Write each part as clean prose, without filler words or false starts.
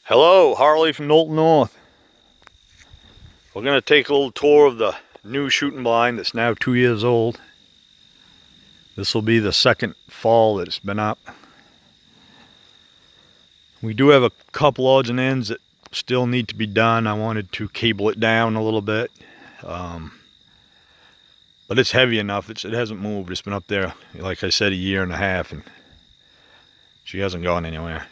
Hello, Harley from Knowlton North. We're going to take a little tour of the new shooting blind that's now 2 years old. This will be the second fall that it's been up. We do have a couple odds and ends that still need to be done. I wanted to cable it down a little bit. But it's heavy enough. It hasn't moved. It's been up there, like I said, 1.5 years, and she hasn't gone anywhere.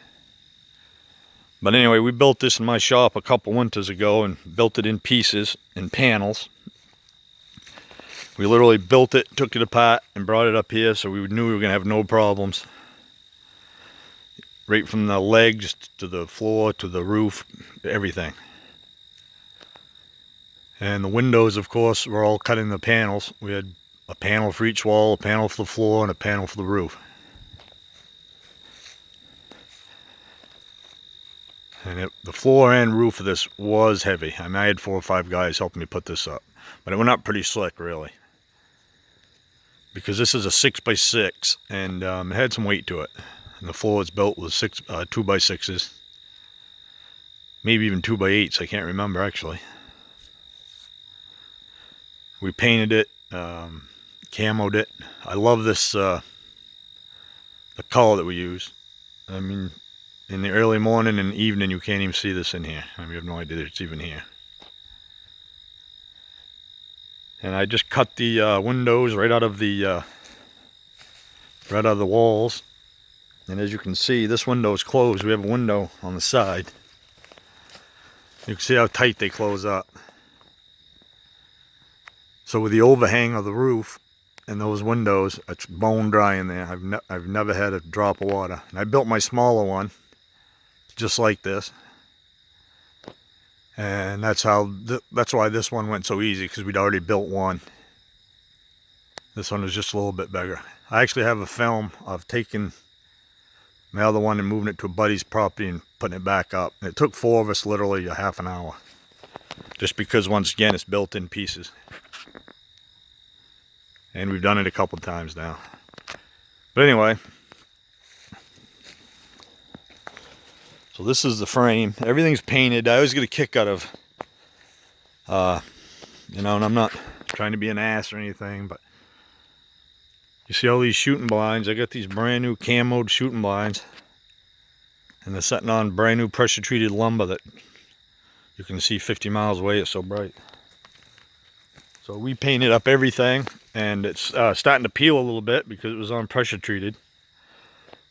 But anyway, we built this in my shop a couple winters ago and built it in pieces, in panels. We literally built it, took it apart, and brought it up here so we knew we were going to have no problems. Right from the legs to the floor to the roof, everything. And the windows, of course, were all cut in the panels. We had a panel for each wall, a panel for the floor, and a panel for the roof. And the floor and roof of this was heavy. I mean, I had 4 or 5 guys helping me put this up. But it went up pretty slick, really. Because this is a 6x6, and it had some weight to it. And the floor is built with 2x6s. Maybe even 2x8s, I can't remember, actually. We painted it, camoed it. I love this, the color that we use. I mean, in the early morning and evening, you can't even see this in here. I mean, you have no idea that it's even here. And I just cut the windows right out of the walls. And as you can see, this window is closed. We have a window on the side. You can see how tight they close up. So with the overhang of the roof and those windows, it's bone dry in there. I've never had a drop of water. And I built my smaller one, just like this. And that's why this one went so easy, because we'd already built one. This one was just a little bit bigger. I actually have a film of taking my other one and moving it to a buddy's property and putting it back up. It took 4 of us literally a half an hour. Just because, once again, it's built in pieces. And we've done it a couple times now. But anyway. So this is the frame. Everything's painted. I always get a kick out of, and I'm not trying to be an ass or anything, but you see all these shooting blinds. I got these brand new camoed shooting blinds, and they're sitting on brand new pressure treated lumber that you can see 50 miles away. It's so bright. So we painted up everything, and it's starting to peel a little bit because it was on pressure treated,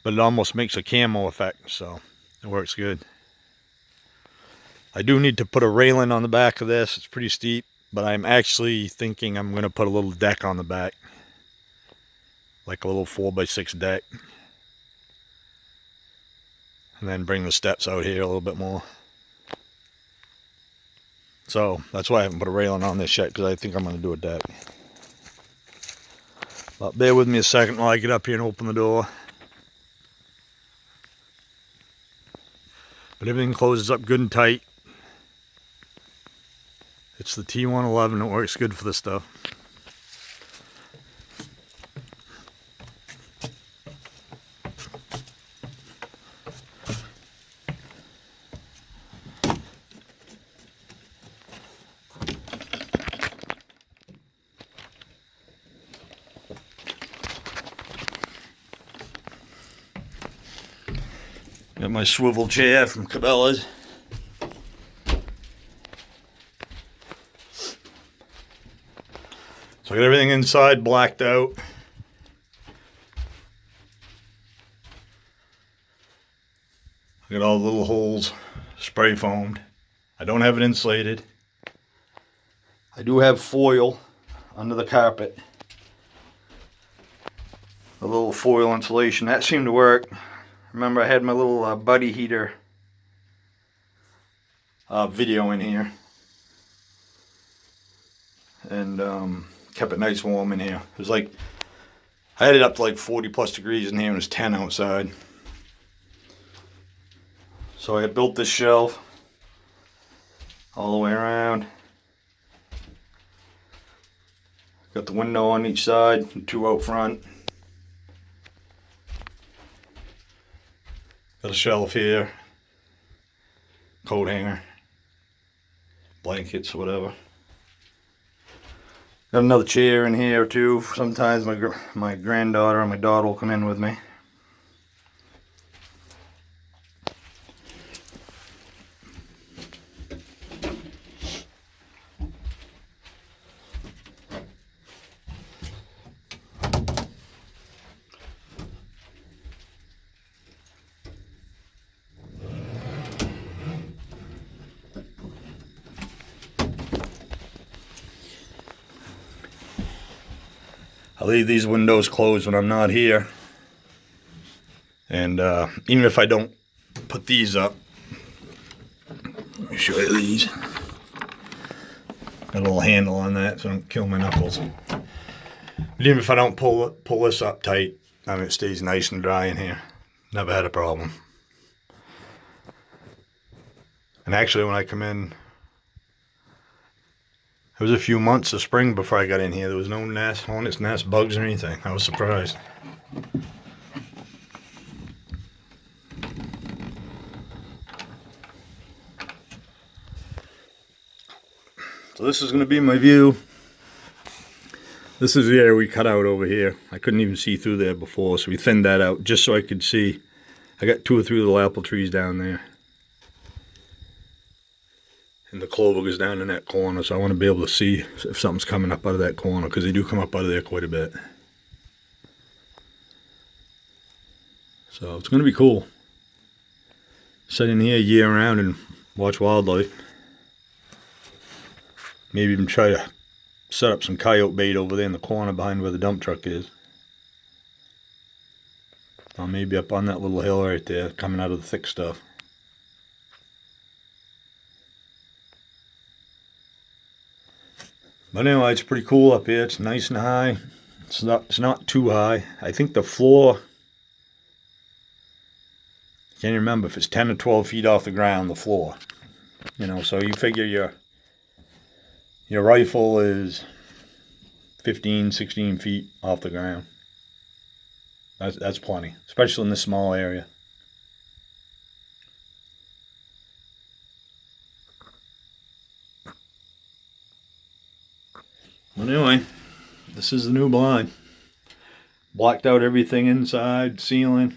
but it almost makes a camo effect, so it works good. I do need to put a railing on the back of this. It's pretty steep, but I'm actually thinking I'm going to put a little deck on the back. Like a little 4x6 deck. And then bring the steps out here a little bit more. So that's why I haven't put a railing on this yet, because I think I'm going to do a deck. But bear with me a second while I get up here and open the door. But everything closes up good and tight. It's the T111. It works good for this stuff. Got my swivel chair from Cabela's. So I got everything inside blacked out. I got all the little holes spray foamed. I don't have it insulated. I do have foil under the carpet. A little foil insulation. That seemed to work. Remember, I had my little buddy heater video in here, and kept it nice and warm in here. It was like, I had it up to like 40 plus degrees in here, and it was 10 outside. So I built this shelf all the way around. Got the window on each side, and 2 out front. Got a shelf here. coat hanger, blankets, whatever. Got another chair in here too. Sometimes my granddaughter and my daughter will come in with me. I leave these windows closed when I'm not here. And even if I don't put these up, let me show you these. Got a little handle on that so I don't kill my knuckles. But even if I don't pull this up tight, I mean, it stays nice and dry in here. Never had a problem. And actually when I come in, it was a few months of spring before I got in here. There was no hornets nest, bugs or anything. I was surprised. So this is going to be my view. This is the area we cut out over here. I couldn't even see through there before, so we thinned that out just so I could see. I got 2 or 3 little apple trees down there. And the clover goes down in that corner, so I want to be able to see if something's coming up out of that corner, because they do come up out of there quite a bit. So it's going to be cool. Sit in here year round and watch wildlife. Maybe even try to set up some coyote bait over there in the corner behind where the dump truck is. Or maybe up on that little hill right there, coming out of the thick stuff. But anyway, it's pretty cool up here. It's nice and high. It's not too high. I think the floor, I can't remember if it's 10 or 12 feet off the ground, the floor. You know, so you figure your rifle is 15, 16 feet off the ground. That's plenty, especially in this small area. Well, anyway, this is the new blind. Blacked out everything inside, ceiling,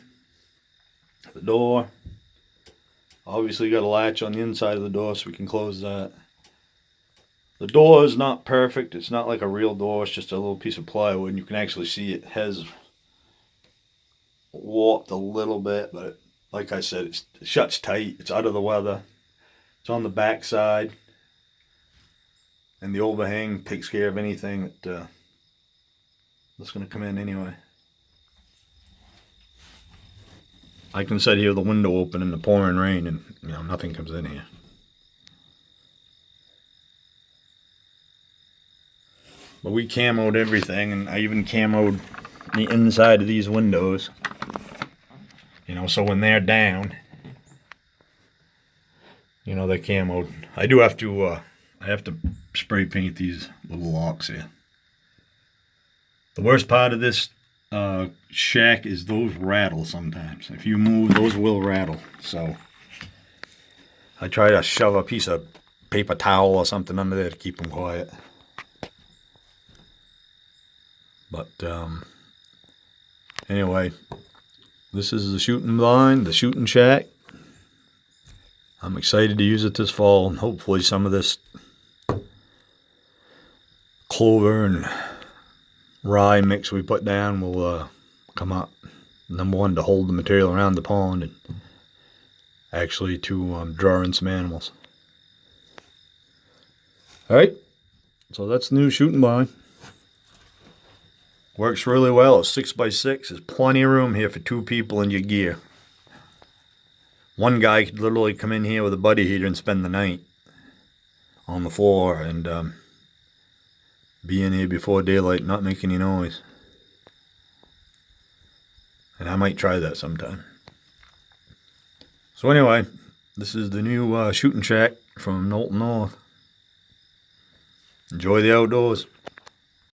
the door. Obviously got a latch on the inside of the door so we can close that. The door is not perfect. It's not like a real door. It's just a little piece of plywood, and you can actually see it has warped a little bit, but like I said, it shuts tight. It's out of the weather. It's on the back side. And the overhang takes care of anything that's going to come in anyway. I can sit here with the window open in the pouring rain and, you know, nothing comes in here. But we camoed everything, and I even camoed the inside of these windows. You know, so when they're down, you know, they're camoed. I do have to, I have to spray paint these little locks here. The worst part of this shack is those rattle sometimes. If you move, those will rattle. So I try to shove a piece of paper towel or something under there to keep them quiet. But anyway, this is the shooting blind, the shooting shack. I'm excited to use it this fall, and hopefully some of this clover and rye mix we put down will come up. Number one, to hold the material around the pond, and actually to draw in some animals. Alright, so that's the new shooting blind. Works really well. It's 6x6. There's plenty of room here for 2 people and your gear. One guy could literally come in here with a buddy heater and spend the night on the floor and be in here before daylight, not make any noise. And I might try that sometime. So anyway, this is the new shooting shack from Knowlton North. Enjoy the outdoors.